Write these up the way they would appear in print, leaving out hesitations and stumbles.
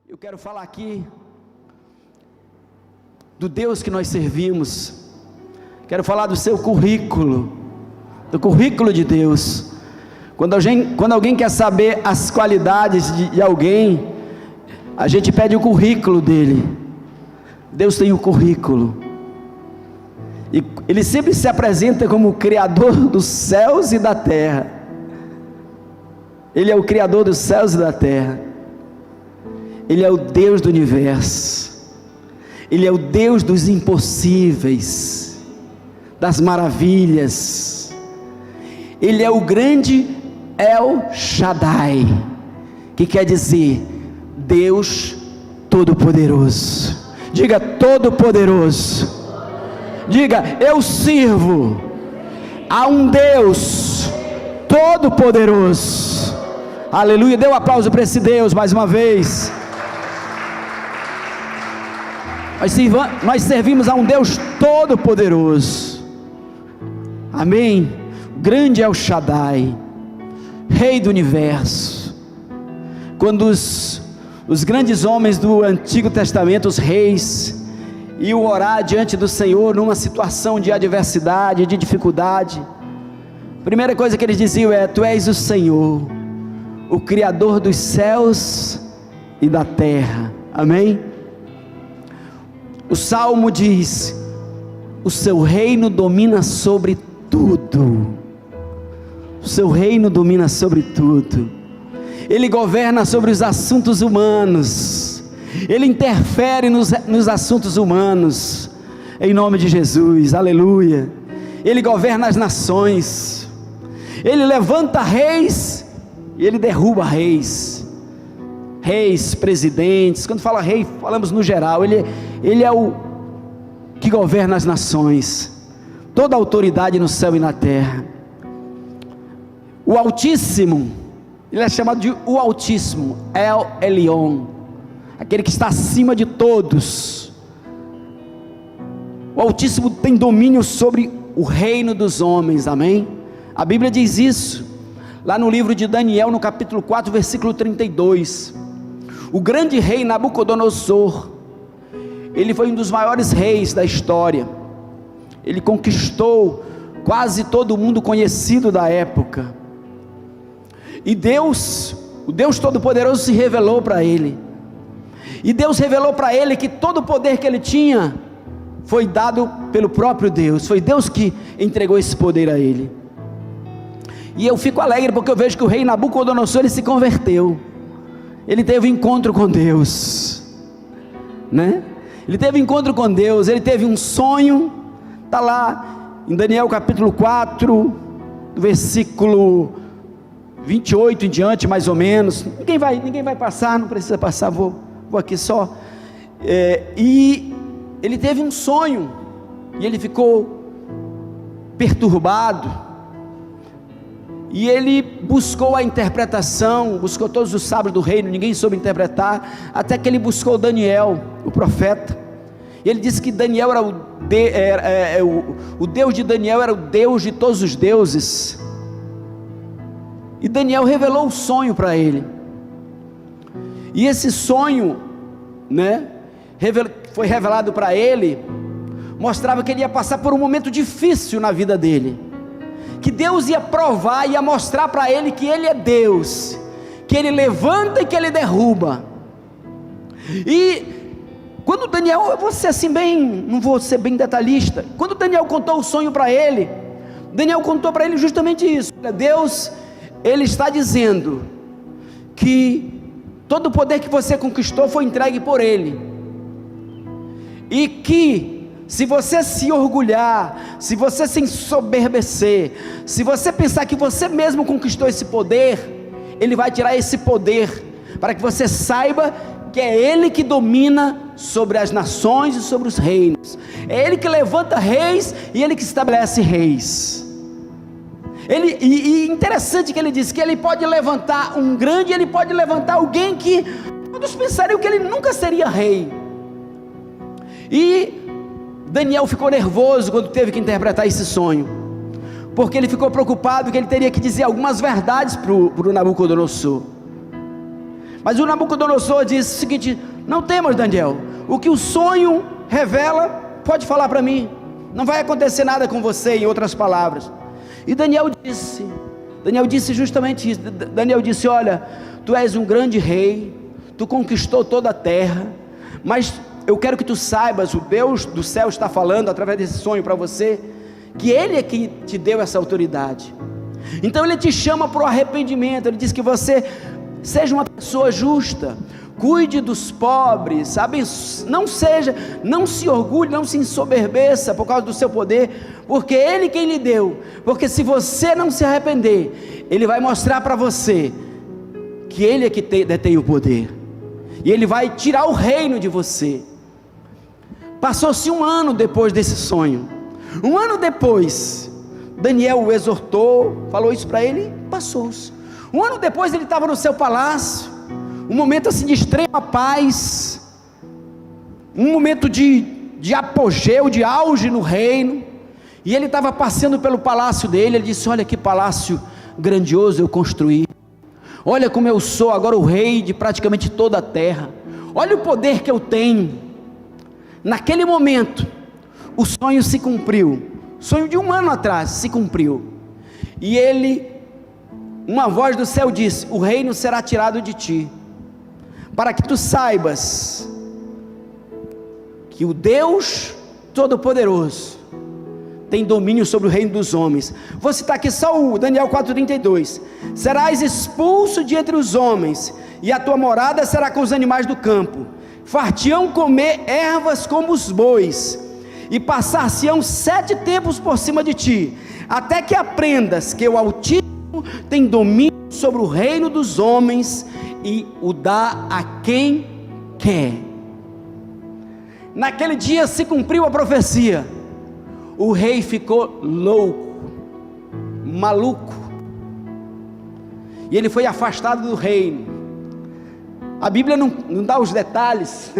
Eu quero falar aqui do Deus que nós servimos. Quero falar do seu currículo, do currículo de Deus. Quando alguém quer saber as qualidades de alguém, a gente pede o currículo dele. Deus tem o currículo, e Ele sempre se apresenta como o Criador dos céus e da terra. Ele é o Criador dos céus e da terra. Ele é o Deus do universo. Ele é o Deus dos impossíveis, das maravilhas. Ele é o grande El Shaddai, que quer dizer Deus Todo-Poderoso. Diga Todo-Poderoso. Diga: eu sirvo a um Deus Todo-Poderoso. Aleluia. Dê um aplauso para esse Deus mais uma vez. Nós servimos a um Deus Todo-Poderoso. Amém. Grande é o Shaddai, Rei do universo. Quando os grandes homens do Antigo Testamento, os reis, iam orar diante do Senhor numa situação de adversidade, de dificuldade, a primeira coisa que eles diziam é: Tu és o Senhor, o Criador dos céus e da terra. Amém? O Salmo diz: o seu reino domina sobre tudo. O seu reino domina sobre tudo. Ele governa sobre os assuntos humanos. Ele interfere nos assuntos humanos. Em nome de Jesus, aleluia. Ele governa as nações. Ele levanta reis e ele derruba reis. Reis, presidentes. Quando fala rei, falamos no geral. Ele é o que governa as nações. Toda a autoridade no céu e na terra. O Altíssimo, ele é chamado de o Altíssimo, El Elyon, aquele que está acima de todos. O Altíssimo tem domínio sobre o reino dos homens. Amém? A Bíblia diz isso lá no livro de Daniel, no capítulo 4, versículo 32. O grande rei Nabucodonosor, ele foi um dos maiores reis da história. Ele conquistou quase todo o mundo conhecido da época. E Deus, o Deus Todo-Poderoso, se revelou para ele. E Deus revelou para ele que todo o poder que ele tinha foi dado pelo próprio Deus. Foi Deus que entregou esse poder a ele. E eu fico alegre porque eu vejo que o rei Nabucodonosor, ele se converteu. Ele teve um encontro com Deus, né? Ele teve um encontro com Deus. Ele teve um sonho. Está lá em Daniel capítulo 4, versículo 28 em diante, mais ou menos. Ninguém vai passar, não precisa passar, vou aqui só. E ele teve um sonho, e ele ficou perturbado, e ele buscou a interpretação, buscou todos os sábios do reino, ninguém soube interpretar, até que ele buscou Daniel, o profeta. E ele disse que Daniel era o Deus de Daniel era o Deus de todos os deuses. E Daniel revelou o sonho para ele. E esse sonho, né, foi revelado para ele, mostrava que ele ia passar por um momento difícil na vida dele, que Deus ia provar, ia mostrar para ele que ele é Deus, que ele levanta e que ele derruba. E quando Daniel, não vou ser bem detalhista, quando Daniel contou o sonho para ele, Daniel contou para ele justamente isso. Deus, ele está dizendo que todo o poder que você conquistou foi entregue por ele, e que se você se orgulhar, se você se ensoberbecer, se você pensar que você mesmo conquistou esse poder, ele vai tirar esse poder, para que você saiba que é ele que domina sobre as nações e sobre os reinos. É ele que levanta reis e ele que estabelece reis. E interessante que ele diz que ele pode levantar um grande, ele pode levantar alguém que todos pensariam que ele nunca seria rei. E Daniel ficou nervoso quando teve que interpretar esse sonho, porque ele ficou preocupado que ele teria que dizer algumas verdades para o Nabucodonosor. Mas o Nabucodonosor disse o seguinte: não temas, Daniel, o que o sonho revela, pode falar para mim, não vai acontecer nada com você, em outras palavras. E Daniel disse justamente isso. Daniel disse: olha, tu és um grande rei, tu conquistou toda a terra, mas eu quero que tu saibas, o Deus do céu está falando através desse sonho para você, que Ele é que te deu essa autoridade. Então Ele te chama para o arrependimento. Ele diz que você seja uma pessoa justa, cuide dos pobres, sabe? Não se orgulhe, não se ensoberbeça por causa do seu poder, porque Ele quem lhe deu. Porque se você não se arrepender, Ele vai mostrar para você que Ele é que detém o poder, e Ele vai tirar o reino de você. Passou-se 1 ano depois desse sonho. 1 ano depois, Daniel o exortou, falou isso para ele, passou-se. 1 ano depois ele estava no seu palácio, um momento assim de extrema paz, um momento de apogeu, de auge no reino, e ele estava passeando pelo palácio dele. Ele disse: olha que palácio grandioso eu construí, olha como eu sou agora o rei de praticamente toda a terra, olha o poder que eu tenho. Naquele momento, o sonho se cumpriu, o sonho de 1 ano atrás se cumpriu, e uma voz do céu disse: o reino será tirado de ti, para que tu saibas que o Deus Todo-Poderoso tem domínio sobre o reino dos homens. Vou citar aqui só o Daniel 4,32: serás expulso de entre os homens, e a tua morada será com os animais do campo, far-te-ão comer ervas como os bois, e passar-se-ão 7 tempos por cima de ti, até que aprendas que o Altíssimo tem domínio sobre o reino dos homens, e o dá a quem quer. Naquele dia se cumpriu a profecia. O rei ficou louco, maluco, e ele foi afastado do reino. A Bíblia não dá os detalhes,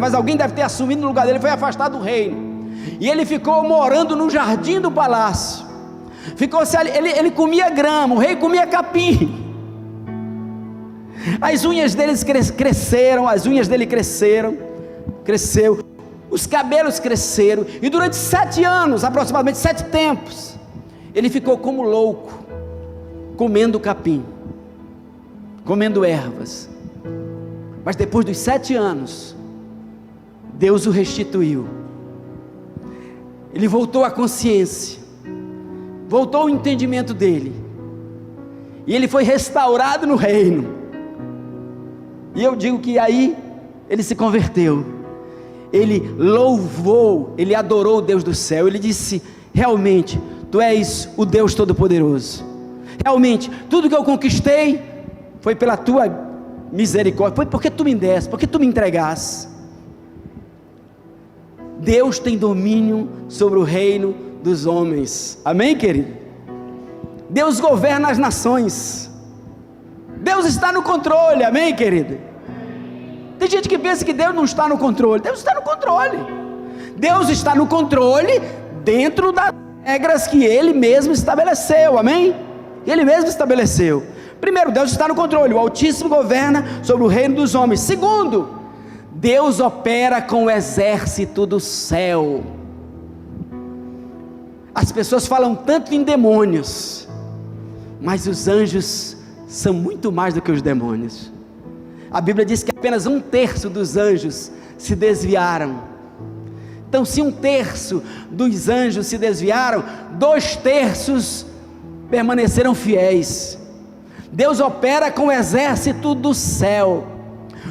mas alguém deve ter assumido no lugar dele. Foi afastado do reino, e ele ficou morando no jardim do palácio. Ele comia grama, o rei comia capim. As unhas deles cresceram, os cabelos cresceram, e durante 7 anos, aproximadamente 7 tempos, ele ficou como louco, comendo capim, comendo ervas. Mas depois dos 7 anos, Deus o restituiu. Ele voltou à consciência, voltou o entendimento dele, e ele foi restaurado no reino. E eu digo que aí ele se converteu, ele louvou, ele adorou o Deus do céu. Ele disse: realmente tu és o Deus Todo-Poderoso, realmente tudo que eu conquistei foi pela tua misericórdia, foi porque tu me deste, porque tu me entregaste. Deus tem domínio sobre o reino dos homens, amém, querido? Deus governa as nações, Deus está no controle, amém, querido? Tem gente que pensa que Deus não está no controle. Deus está no controle. Deus está no controle dentro das regras que Ele mesmo estabeleceu, amém? Ele mesmo estabeleceu. Primeiro, Deus está no controle, o Altíssimo governa sobre o reino dos homens. Segundo, Deus opera com o exército do céu. As pessoas falam tanto em demônios, mas os anjos são muito mais do que os demônios. A Bíblia diz que apenas 1/3 dos anjos se desviaram. Então, se 1/3 dos anjos se desviaram, 2/3 permaneceram fiéis. Deus opera com o exército do céu.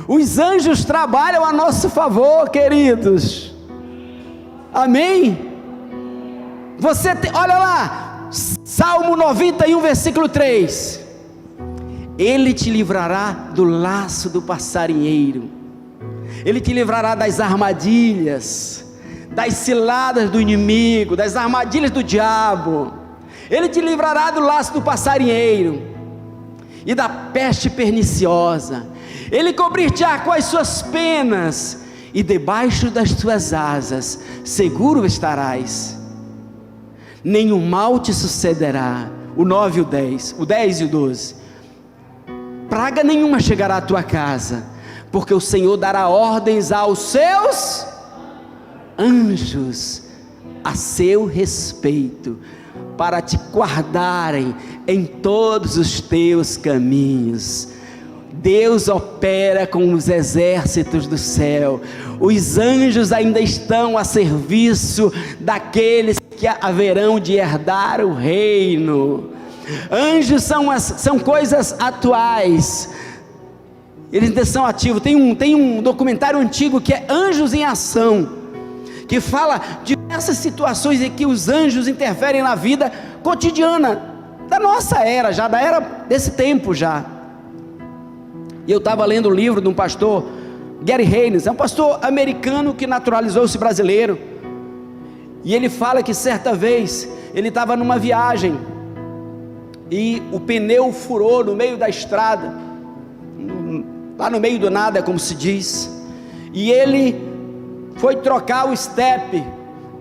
Os anjos trabalham a nosso favor, queridos, amém? Olha lá, Salmo 91, versículo 3: Ele te livrará do laço do passarinheiro, Ele te livrará das armadilhas, das ciladas do inimigo, das armadilhas do diabo. Ele te livrará do laço do passarinheiro e da peste perniciosa. Ele cobrir-te-á com as suas penas, e debaixo das tuas asas seguro estarás. Nenhum mal te sucederá. O 9 e o 10, o 10 e o 12. praga nenhuma chegará à tua casa, porque o Senhor dará ordens aos seus anjos a seu respeito, para te guardarem em todos os teus caminhos. Deus opera com os exércitos do céu. Os anjos ainda estão a serviço daqueles que haverão de herdar o reino. Anjos são coisas atuais, eles ainda são ativos. Tem um documentário antigo que é Anjos em Ação, que fala de diversas situações em que os anjos interferem na vida cotidiana da nossa era, já da era desse tempo já. E eu estava lendo o livro de um pastor, Gary Haynes, é um pastor americano que naturalizou-se brasileiro, e ele fala que certa vez ele estava numa viagem e o pneu furou no meio da estrada, lá no meio do nada, como se diz, e ele foi trocar o step,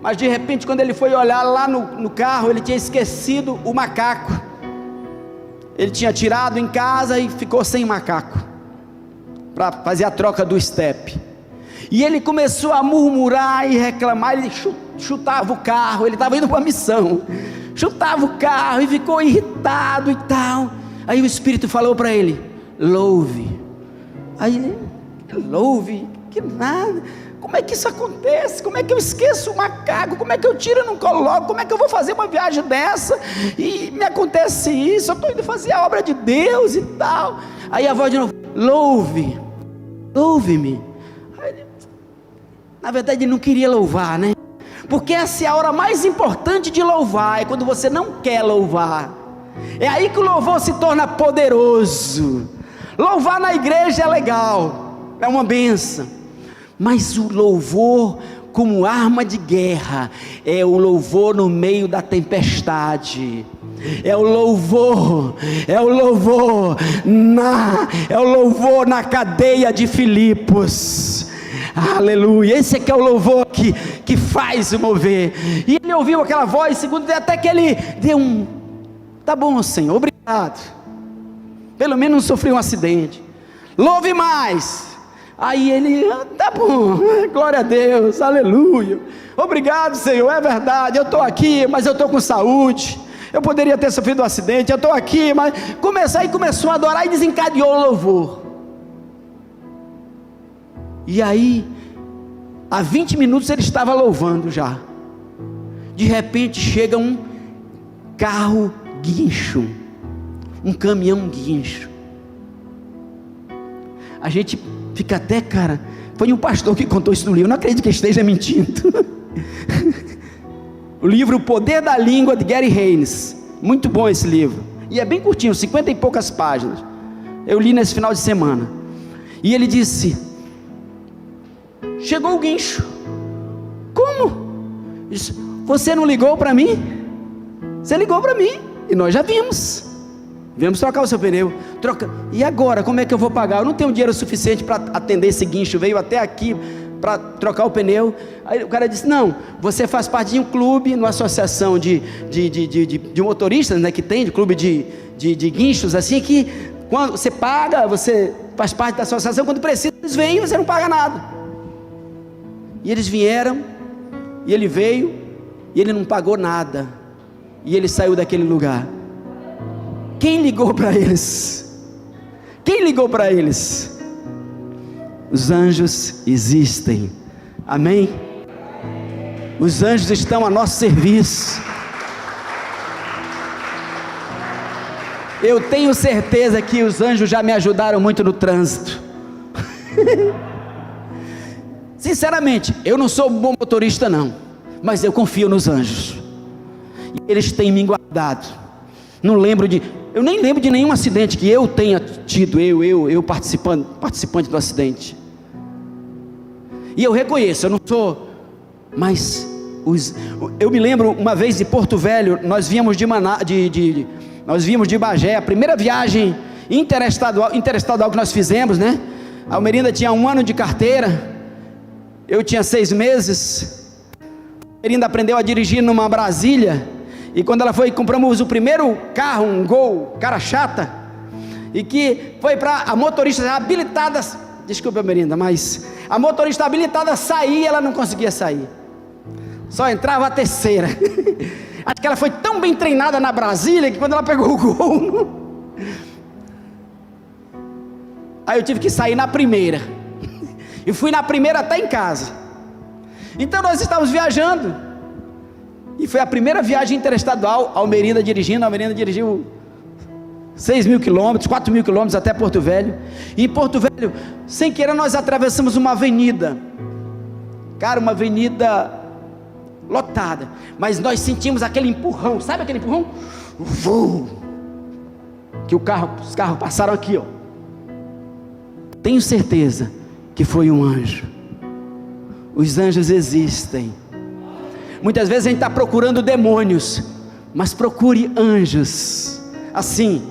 mas de repente quando ele foi olhar lá no carro, ele tinha esquecido o macaco. Ele tinha tirado em casa e ficou sem macaco para fazer a troca do step, e ele começou a murmurar e reclamar. Ele chutava o carro, ele estava indo para a missão, chutava o carro e ficou irritado e tal. Aí o Espírito falou para ele: louve. Aí ele: louve? Que nada, como é que isso acontece? Como é que eu esqueço o macaco? Como é que eu tiro e não coloco? Como é que eu vou fazer uma viagem dessa e me acontece isso? Eu estou indo fazer a obra de Deus e tal. Aí a voz de novo: louve, louve-me. Na verdade ele não queria louvar, né? Porque essa é a hora mais importante de louvar, é quando você não quer louvar. É aí que o louvor se torna poderoso. Louvar na igreja é legal, é uma bênção, mas o louvor como arma de guerra é o louvor no meio da tempestade. É o louvor na cadeia de Filipos. Aleluia, esse aqui é o louvor que faz o mover. E ele ouviu aquela voz, segundo, até que ele deu um: tá bom, Senhor, obrigado, pelo menos não sofri um acidente, louve mais. Aí ele: tá bom, glória a Deus, aleluia, obrigado, Senhor, é verdade, eu estou aqui, mas eu estou com saúde, eu poderia ter sofrido um acidente, eu estou aqui, mas começou a adorar e desencadeou o louvor. E aí, há 20 minutos ele estava louvando já. De repente chega um carro guincho, um caminhão guincho. A gente fica até, cara, foi um pastor que contou isso no livro, não acredito que esteja mentindo. O livro O Poder da Língua, de Gary Haynes, muito bom esse livro, e é bem curtinho, 50 e poucas páginas, eu li nesse final de semana. E ele disse: chegou o guincho. Como? Disse: você não ligou para mim? Você ligou para mim, e nós já viemos trocar o seu pneu. E agora, como é que eu vou pagar? Eu não tenho dinheiro suficiente para atender esse guincho, veio até aqui para trocar o pneu. Aí o cara disse: não, você faz parte de um clube, numa associação de motoristas, né, que tem, de clube de guinchos, assim, que quando você paga, você faz parte da associação, quando precisa eles vêm e você não paga nada. E eles vieram, e ele veio, e ele não pagou nada, e ele saiu daquele lugar. Quem ligou para eles? Quem ligou para eles? Os anjos existem, amém? Os anjos estão a nosso serviço. Eu tenho certeza que os anjos já me ajudaram muito no trânsito. Sinceramente, eu não sou um bom motorista não, mas eu confio nos anjos, e eles têm me guardado. Eu nem lembro de nenhum acidente que eu tenha tido, eu participante do acidente. E eu reconheço, eu não sou, mas eu me lembro uma vez de Porto Velho, nós víamos nós vimos de Bagé, a primeira viagem interestadual que nós fizemos, né? A Almerinda tinha 1 ano de carteira, eu tinha 6 meses. A Almerinda aprendeu a dirigir numa Brasília, e quando ela foi, compramos o primeiro carro, um Gol, cara chata, e que foi para a motorista habilitada, desculpa, Merinda, mas a motorista habilitada sair, ela não conseguia sair, só entrava a terceira. Acho que ela foi tão bem treinada na Brasília, que quando ela pegou o gol, aí eu tive que sair na primeira, e fui na primeira até em casa. Então nós estávamos viajando, e foi a primeira viagem interestadual. Almerinda dirigiu 6.000 quilômetros, 4.000 quilômetros até Porto Velho. E em Porto Velho, sem querer, nós atravessamos uma avenida, cara, uma avenida lotada, mas nós sentimos aquele empurrão, sabe aquele empurrão? Que os carros passaram aqui, ó. Tenho certeza que foi um anjo. Os anjos existem. Muitas vezes a gente está procurando demônios, mas procure anjos. Assim,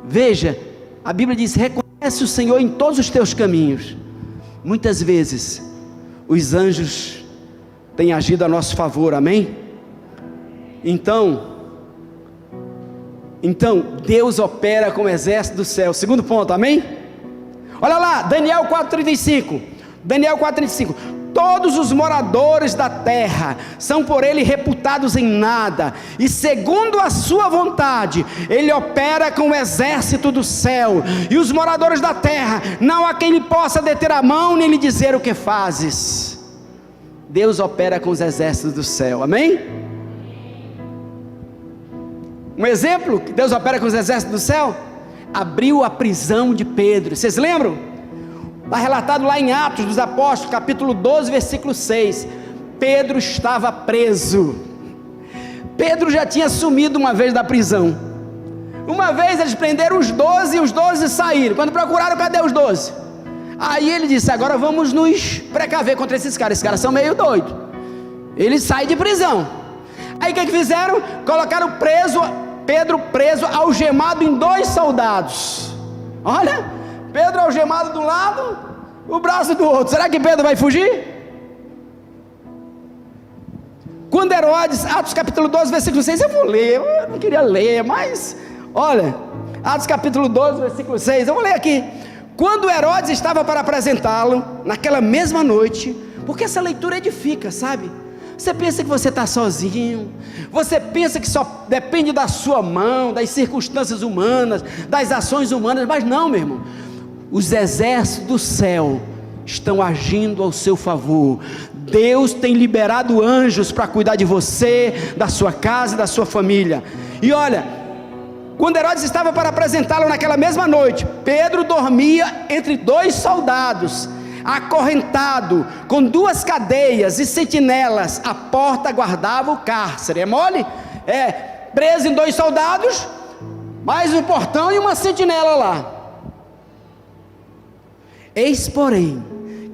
veja, a Bíblia diz: reconhece o Senhor em todos os teus caminhos. Muitas vezes os anjos têm agido a nosso favor, amém? Então Deus opera com o exército do céu. Segundo ponto, amém? Olha lá, Daniel 4,35. Daniel 4,35. Todos os moradores da terra são por ele reputados em nada, e segundo a sua vontade, ele opera com o exército do céu, e os moradores da terra, não há quem lhe possa deter a mão, nem lhe dizer o que fazes. Deus opera com os exércitos do céu, amém? Um exemplo que Deus opera com os exércitos do céu: abriu a prisão de Pedro. Vocês lembram? Está relatado lá em Atos dos Apóstolos, capítulo 12, versículo 6. Pedro estava preso. Pedro já tinha sumido uma vez da prisão. Uma vez eles prenderam os 12 e os 12 saíram. Quando procuraram, cadê os 12? Aí ele disse: agora vamos nos precaver contra esses caras são meio doidos. Eles saem de prisão. Aí o que fizeram? Colocaram Pedro preso, algemado em 2 soldados. Olha, Pedro algemado de um lado, o braço do outro. Será que Pedro vai fugir? Quando Herodes, Atos capítulo 12, versículo 6, eu vou ler, eu não queria ler, mas olha, Atos capítulo 12, versículo 6, eu vou ler aqui. Quando Herodes estava para apresentá-lo, naquela mesma noite, porque essa leitura edifica, sabe? Você pensa que você está sozinho, você pensa que só depende da sua mão, das circunstâncias humanas, das ações humanas, mas não, meu irmão. Os exércitos do céu estão agindo ao seu favor. Deus tem liberado anjos para cuidar de você, da sua casa e da sua família. E olha, quando Herodes estava para apresentá-lo naquela mesma noite, Pedro dormia entre 2 soldados, acorrentado, com 2 cadeias e sentinelas. A porta guardava o cárcere. É mole? É, preso em 2 soldados, mais um portão e uma sentinela lá. Eis, porém,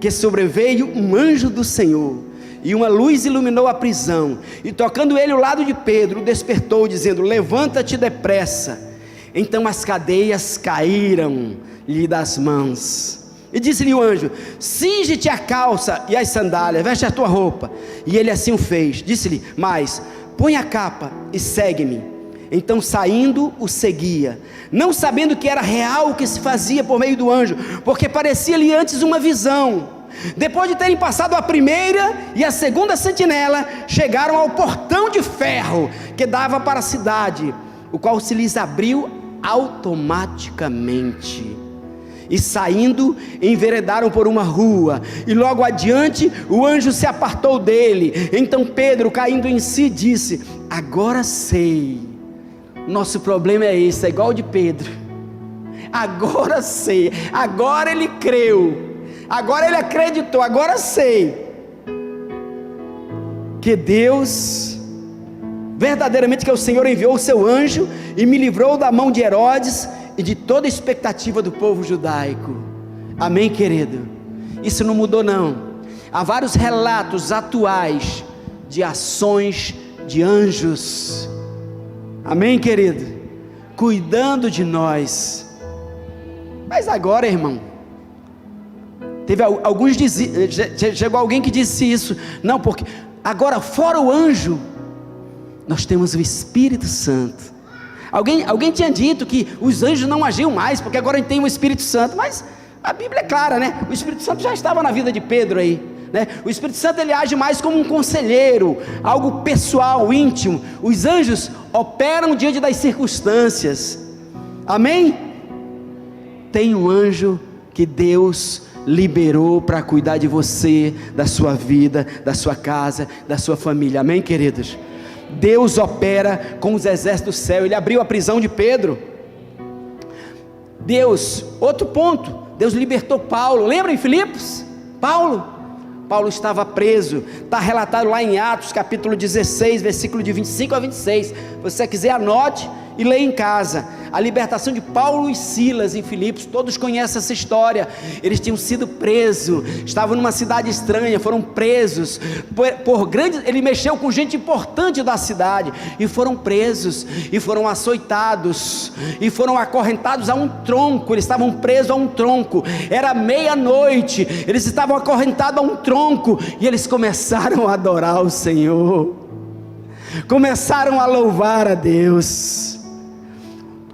que sobreveio um anjo do Senhor, e uma luz iluminou a prisão, e tocando ele o lado de Pedro, o despertou, dizendo: levanta-te depressa. Então as cadeias caíram-lhe das mãos. E disse-lhe o anjo: cinge-te a calça e as sandálias, veste a tua roupa. E ele assim o fez. Disse-lhe mais: põe a capa e segue-me. Então saindo o seguia, não sabendo que era real o que se fazia por meio do anjo, porque parecia-lhe antes uma visão. Depois de terem passado a primeira e a segunda sentinela, chegaram ao portão de ferro que dava para a cidade, o qual se lhes abriu automaticamente. E saindo, enveredaram por uma rua, e logo adiante o anjo se apartou dele. Então Pedro, caindo em si, disse: agora sei. Nosso problema é esse, é igual o de Pedro. Agora sei, agora ele creu, agora ele acreditou, agora sei que Deus, verdadeiramente que o Senhor enviou o seu anjo e me livrou da mão de Herodes e de toda a expectativa do povo judaico. Amém, querido? Isso não mudou não. Há vários relatos atuais de ações de anjos. Amém, querido? Cuidando de nós. Mas agora, irmão, teve alguns chegou alguém que disse isso. Não, porque agora fora o anjo, nós temos o Espírito Santo. Alguém tinha dito que os anjos não agiam mais, porque agora a gente tem o Espírito Santo, mas a Bíblia é clara, né? O Espírito Santo já estava na vida de Pedro aí, né? O Espírito Santo, ele age mais como um conselheiro, algo pessoal, íntimo. Os anjos operam diante das circunstâncias, amém? Tem um anjo que Deus liberou para cuidar de você, da sua vida, da sua casa, da sua família, amém, queridos? Deus opera com os exércitos do céu. Ele abriu a prisão de Pedro. Outro ponto, Deus libertou Paulo. Lembra em Filipos? Paulo estava preso, está relatado lá em Atos capítulo 16, versículo de 25 a 26, se você quiser anote e leia em casa, a libertação de Paulo e Silas em Filipos. Todos conhecem essa história. Eles tinham sido presos, estavam numa cidade estranha, foram presos, ele mexeu com gente importante da cidade, e foram presos, e foram açoitados, e foram acorrentados a um tronco. Eles estavam presos a um tronco, era meia-noite, eles estavam acorrentados a um tronco, e eles começaram a adorar o Senhor, começaram a louvar a Deus.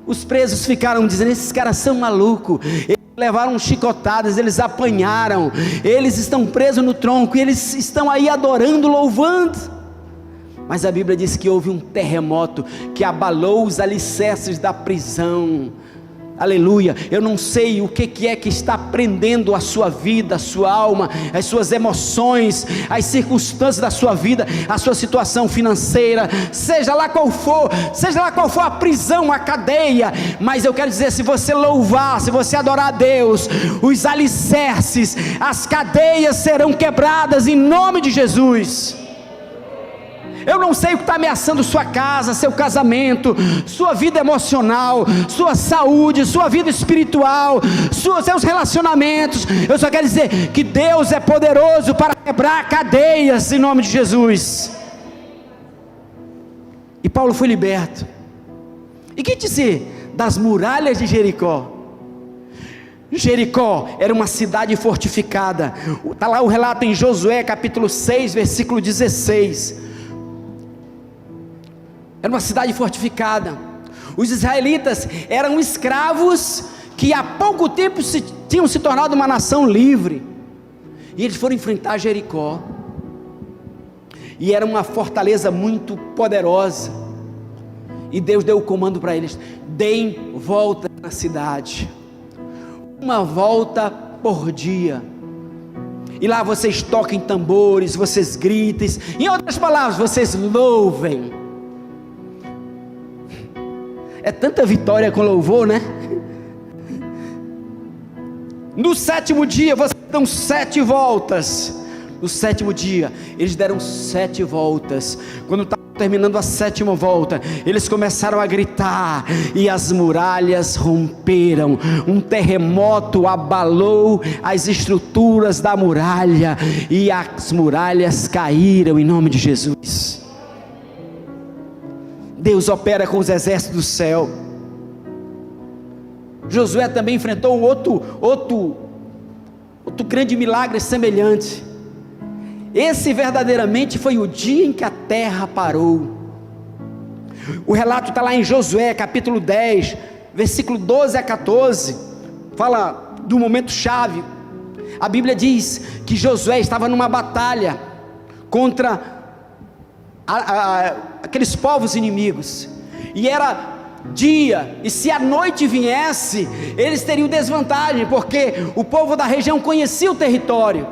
Os presos ficaram dizendo: esses caras são malucos, eles levaram chicotadas, eles apanharam, eles estão presos no tronco, e eles estão aí adorando, louvando. Mas a Bíblia diz que houve um terremoto que abalou os alicerces da prisão. Aleluia. Eu não sei o que é que está prendendo a sua vida, a sua alma, as suas emoções, as circunstâncias da sua vida, a sua situação financeira, seja lá qual for a prisão, a cadeia, mas eu quero dizer, se você louvar, se você adorar a Deus, os alicerces, as cadeias serão quebradas em nome de Jesus. Eu não sei o que está ameaçando sua casa, seu casamento, sua vida emocional, sua saúde, sua vida espiritual, seus relacionamentos. Eu só quero dizer que Deus é poderoso para quebrar cadeias em nome de Jesus. E Paulo foi liberto. E que dizer das muralhas de Jericó? Jericó era uma cidade fortificada. Está lá o relato em Josué capítulo 6, versículo 16. Era uma cidade fortificada. Os israelitas eram escravos que há pouco tempo tinham se tornado uma nação livre, e eles foram enfrentar Jericó, e era uma fortaleza muito poderosa, e Deus deu o comando para eles: deem volta na cidade, uma volta por dia, e lá vocês toquem tambores, vocês gritem, em outras palavras, vocês louvem. É tanta vitória com louvor, né? No sétimo dia, vocês dão 7 voltas. No sétimo dia, eles deram 7 voltas. Quando estava terminando a 7ª volta, eles começaram a gritar, e as muralhas romperam. Um terremoto abalou as estruturas da muralha, e as muralhas caíram em nome de Jesus. Deus opera com os exércitos do céu. Josué também enfrentou outro grande milagre semelhante. Esse verdadeiramente foi o dia em que a terra parou. O relato está lá em Josué capítulo 10, versículo 12 a 14, fala do momento chave. A Bíblia diz que Josué estava numa batalha contra aqueles povos inimigos, e era dia, e se a noite viesse, eles teriam desvantagem, porque o povo da região conhecia o território.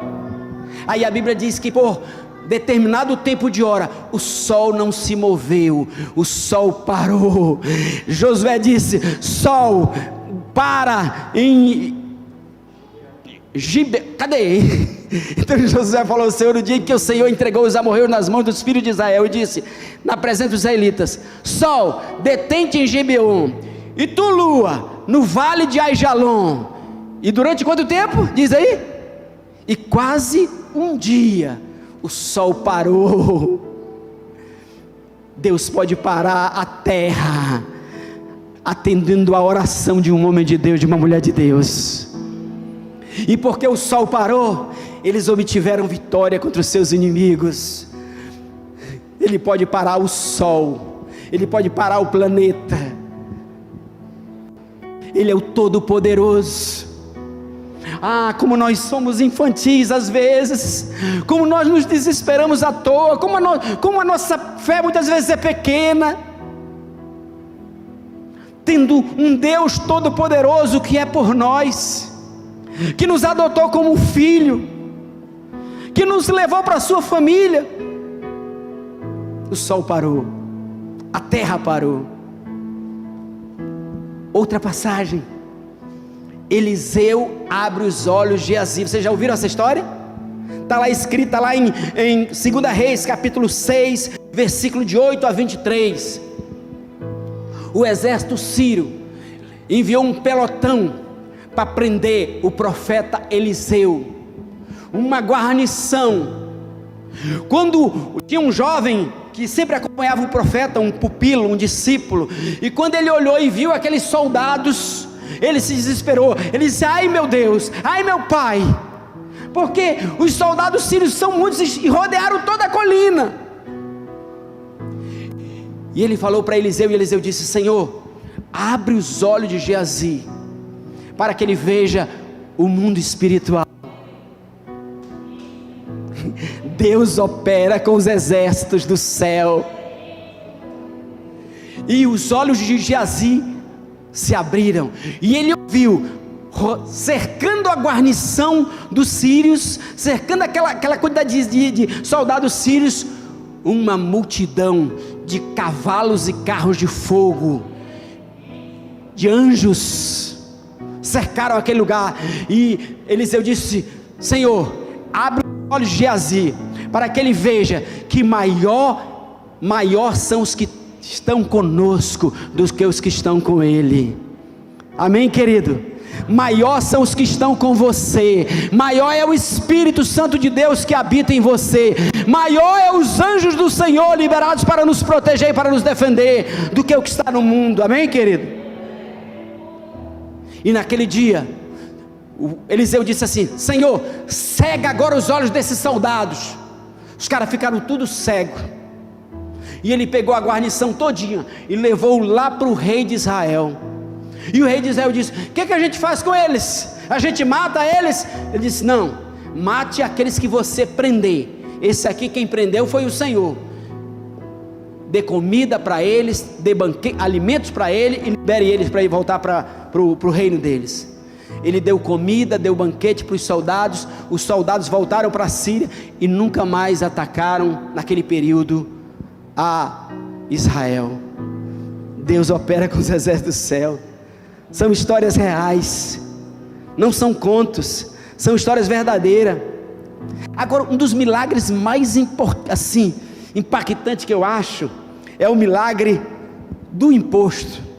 Aí a Bíblia diz que por determinado tempo de hora, o sol não se moveu, o sol parou. Josué disse: sol, para em cadê? Então Josué falou: Senhor, no dia em que o Senhor entregou os amorreus nas mãos dos filhos de Israel, e disse na presença dos israelitas: sol, detente em Gibeon, e tu, lua, no vale de Aijalon. E durante quanto tempo? Diz aí. E quase um dia o sol parou. Deus pode parar a terra atendendo a oração de um homem de Deus, de uma mulher de Deus. E porque o sol parou, eles obtiveram vitória contra os seus inimigos. Ele pode parar o sol, ele pode parar o planeta, Ele é o Todo-Poderoso. Ah, como nós somos infantis às vezes, como nós nos desesperamos à toa, como a nossa fé muitas vezes é pequena, tendo um Deus Todo-Poderoso que é por nós, que nos adotou como filho, que nos levou para a sua família. O sol parou, a terra parou. Outra passagem, Eliseu abre os olhos de Geazi. Vocês já ouviram essa história? Está lá escrita lá em 2 Reis capítulo 6, versículo de 8 a 23. O exército sírio enviou um pelotão para prender o profeta Eliseu, uma guarnição. Quando tinha um jovem que sempre acompanhava o profeta, um pupilo, um discípulo, e quando ele olhou e viu aqueles soldados, ele se desesperou. Ele disse: ai meu Deus, ai meu pai, porque os soldados sírios são muitos e rodearam toda a colina. E ele falou para Eliseu, e Eliseu disse: Senhor, abre os olhos de Geazi, para que ele veja o mundo espiritual. Deus opera com os exércitos do céu. E os olhos de Geazi se abriram, e ele ouviu, cercando a guarnição dos sírios, cercando aquela quantidade de soldados sírios, uma multidão de cavalos e carros de fogo, de anjos, cercaram aquele lugar. E Eliseu disse: Senhor, abre os olhos de Geazi, para que ele veja que maior são os que estão conosco do que os que estão com ele. Amém, querido? Maior são os que estão com você, maior é o Espírito Santo de Deus que habita em você, maior é os anjos do Senhor liberados para nos proteger e para nos defender do que o que está no mundo. Amém, querido? E naquele dia Eliseu disse assim: Senhor, cega agora os olhos desses soldados. Os caras ficaram tudo cegos. E ele pegou a guarnição todinha e levou lá para o rei de Israel. E o rei de Israel disse: o que a gente faz com eles? A gente mata eles? Ele disse: não, mate aqueles que você prender. Esse aqui quem prendeu foi o Senhor. Dê comida para eles, dê alimentos para ele, e libere eles para ir voltar para o reino deles. Ele deu comida, deu banquete para os soldados voltaram para a Síria e nunca mais atacaram naquele período a Israel. Deus opera com os exércitos do céu. São histórias reais, não são contos, são histórias verdadeiras. Agora, um dos milagres mais impactantes que eu acho é o milagre do imposto.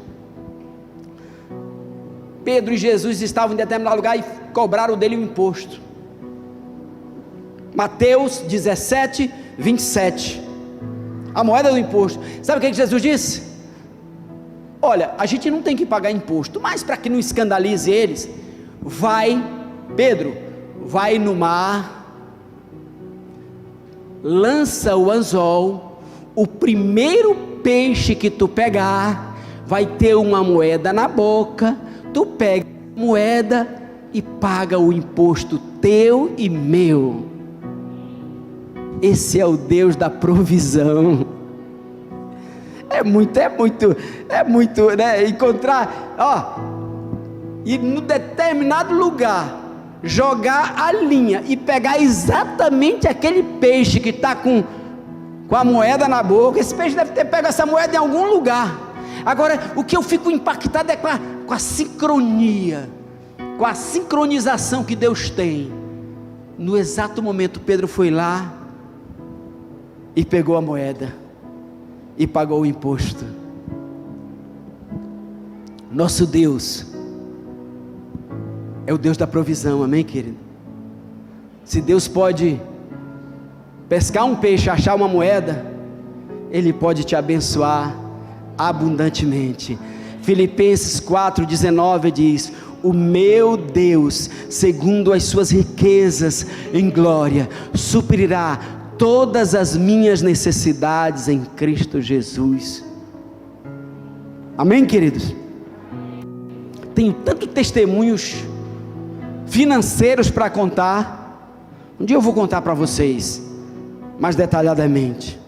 Pedro e Jesus estavam em determinado lugar e cobraram dele o imposto. Mateus 17, 27, a moeda do imposto. Sabe o que Jesus disse? Olha, a gente não tem que pagar imposto, mas para que não escandalize eles, Pedro, vai no mar, lança o anzol, o primeiro peixe que tu pegar, vai ter uma moeda na boca, tu pega a moeda e paga o imposto teu e meu. Esse é o Deus da provisão. É muito, né? Encontrar, e no determinado lugar, jogar a linha e pegar exatamente aquele peixe que está com a moeda na boca. Esse peixe deve ter pego essa moeda em algum lugar. Agora, o que eu fico impactado é com a sincronia, com a sincronização que Deus tem. No exato momento, Pedro foi lá e pegou a moeda e pagou o imposto. Nosso Deus é o Deus da provisão, amém, querido? Se Deus pode pescar um peixe, achar uma moeda, Ele pode te abençoar abundantemente. Filipenses 4,19 diz: o meu Deus, segundo as suas riquezas em glória, suprirá todas as minhas necessidades em Cristo Jesus. Amém, queridos? tenho tantos testemunhos financeiros para contar. Um dia eu vou contar para vocês mais detalhadamente.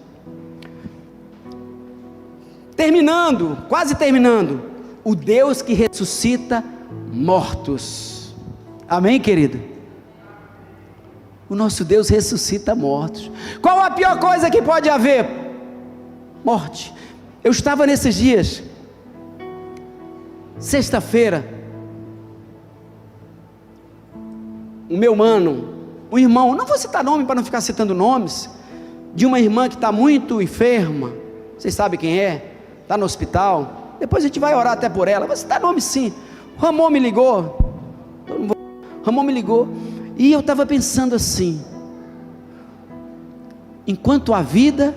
Terminando, quase terminando, o Deus que ressuscita mortos. Amém, querido? O nosso Deus ressuscita mortos. Qual a pior coisa que pode haver? Morte. Eu estava nesses dias, sexta-feira, o meu mano, o irmão, não vou citar nome para não ficar citando nomes, de uma irmã que está muito enferma, vocês sabem quem é? Está no hospital, depois a gente vai orar até por ela, vou citar nome sim. O Ramon me ligou, e eu estava pensando assim: enquanto há vida,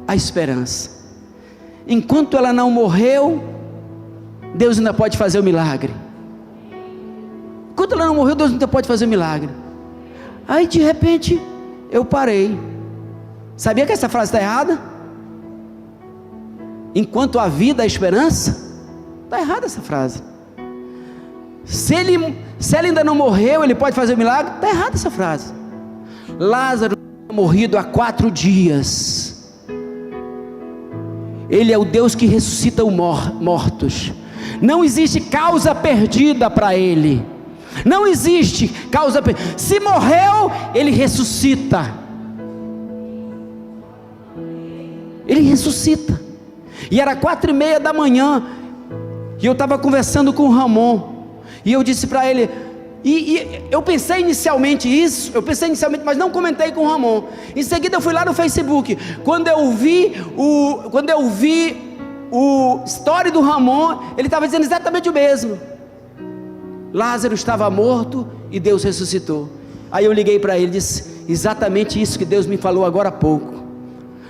há esperança. Enquanto ela não morreu, Deus ainda pode fazer o milagre. Enquanto ela não morreu, Deus ainda pode fazer o milagre. Aí de repente eu parei. Sabia que essa frase está errada? Enquanto há vida, há esperança. Está errada essa frase. Se ele ainda não morreu, ele pode fazer o milagre. Está errada essa frase. Lázaro tinha morrido há 4 dias. Ele é o Deus que ressuscita os mortos. Não existe causa perdida para ele. Não existe causa perdida. Se morreu, ele ressuscita. Ele ressuscita. E era 4:30 da manhã, e eu estava conversando com o Ramon, e eu disse para ele, eu pensei inicialmente, mas não comentei com o Ramon. Em seguida eu fui lá no Facebook, quando eu vi o story do Ramon, ele estava dizendo exatamente o mesmo. Lázaro estava morto e Deus ressuscitou. Aí eu liguei para ele e disse, exatamente isso que Deus me falou agora há pouco.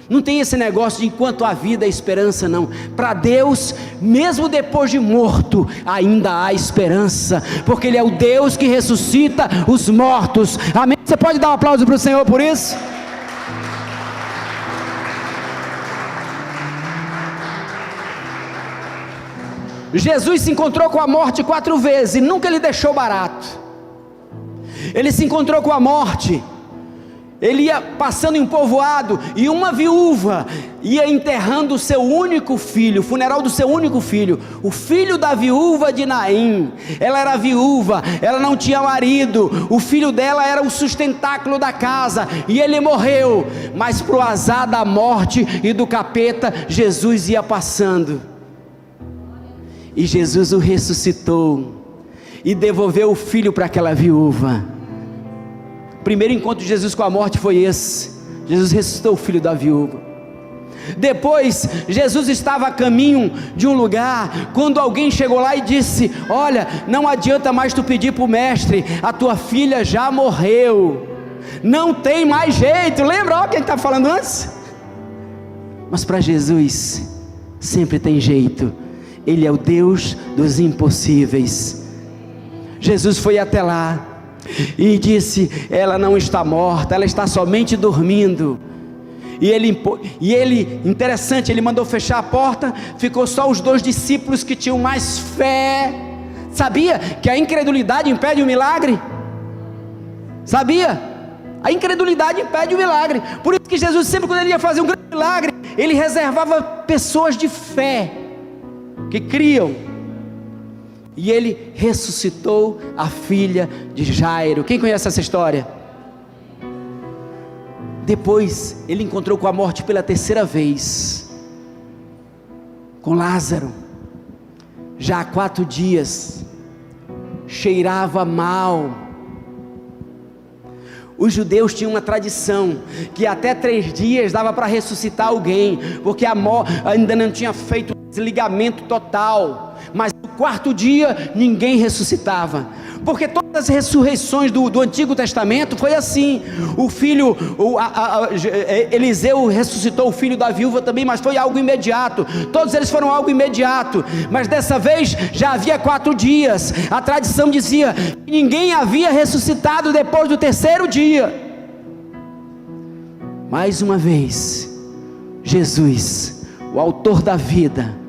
Não tem esse negócio de enquanto há vida, há esperança, não. Para Deus, mesmo depois de morto, ainda há esperança, porque Ele é o Deus que ressuscita os mortos. Amém? Você pode dar um aplauso para o Senhor por isso? Jesus se encontrou com a morte 4 vezes e nunca lhe deixou barato. Ele se encontrou com a morte. Ele ia passando em um povoado e uma viúva ia enterrando o seu único filho, o funeral do seu único filho, o filho da viúva de Naim. Ela era viúva, ela não tinha marido, o filho dela era o sustentáculo da casa e ele morreu, mas para o azar da morte e do capeta, Jesus ia passando e Jesus o ressuscitou e devolveu o filho para aquela viúva. O primeiro encontro de Jesus com a morte foi esse. Jesus ressuscitou o filho da viúva. Depois, Jesus estava a caminho de um lugar, quando alguém chegou lá e disse, olha, não adianta mais tu pedir para o mestre, a tua filha já morreu, não tem mais jeito. Lembra o que a gente estava falando antes? Mas para Jesus, sempre tem jeito. Ele é o Deus dos impossíveis. Jesus foi até lá e disse, ela não está morta, ela está somente dormindo. E ele, interessante, ele mandou fechar a porta, ficou só os 2 discípulos que tinham mais fé. Sabia que a incredulidade impede o milagre? Sabia? A incredulidade impede o milagre. Por isso que Jesus sempre, quando ele ia fazer um grande milagre, ele reservava pessoas de fé, que criam. E ele ressuscitou a filha de Jairo. Quem conhece essa história? Depois ele encontrou com a morte pela 3ª vez, com Lázaro, já há 4 dias, cheirava mal. Os judeus tinham uma tradição, que até 3 dias dava para ressuscitar alguém, porque a morte ainda não tinha feito o desligamento total, mas no 4º dia ninguém ressuscitava, porque todas as ressurreições do Antigo Testamento foi assim. O filho, Eliseu ressuscitou o filho da viúva também, mas foi algo imediato. Todos eles foram algo imediato, mas dessa vez já havia 4 dias. A tradição dizia que ninguém havia ressuscitado depois do 3º dia. Mais uma vez, Jesus, o autor da vida,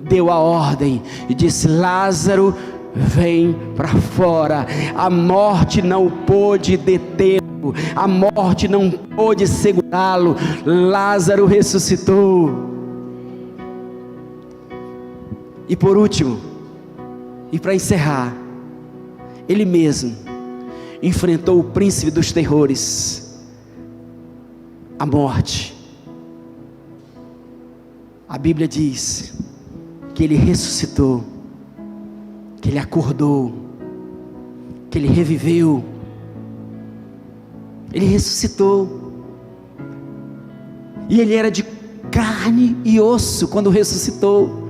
deu a ordem e disse, Lázaro, vem para fora. A morte não pôde detê-lo, a morte não pôde segurá-lo. Lázaro ressuscitou. E por último, e para encerrar, ele mesmo enfrentou o príncipe dos terrores, a morte. A Bíblia diz que ele ressuscitou, que ele acordou, que ele reviveu. Ele ressuscitou, e ele era de carne e osso quando ressuscitou.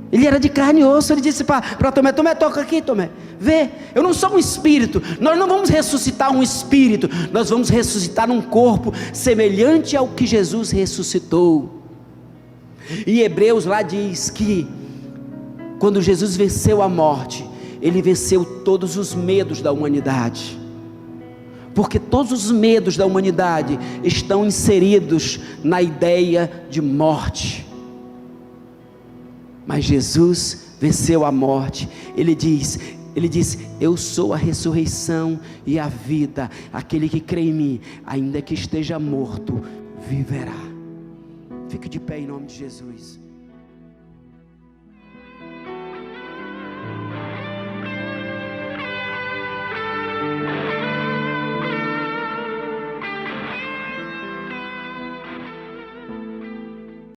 Ele era de carne e osso. Ele disse para Tomé: Tomé, toca aqui, Tomé, vê, eu não sou um espírito. Nós não vamos ressuscitar um espírito, nós vamos ressuscitar um corpo semelhante ao que Jesus ressuscitou. E Hebreus lá diz que quando Jesus venceu a morte, ele venceu todos os medos da humanidade, porque todos os medos da humanidade estão inseridos na ideia de morte. Mas Jesus venceu a morte. Ele diz: eu sou a ressurreição e a vida. Aquele que crê em mim, ainda que esteja morto, viverá. Fique de pé em nome de Jesus.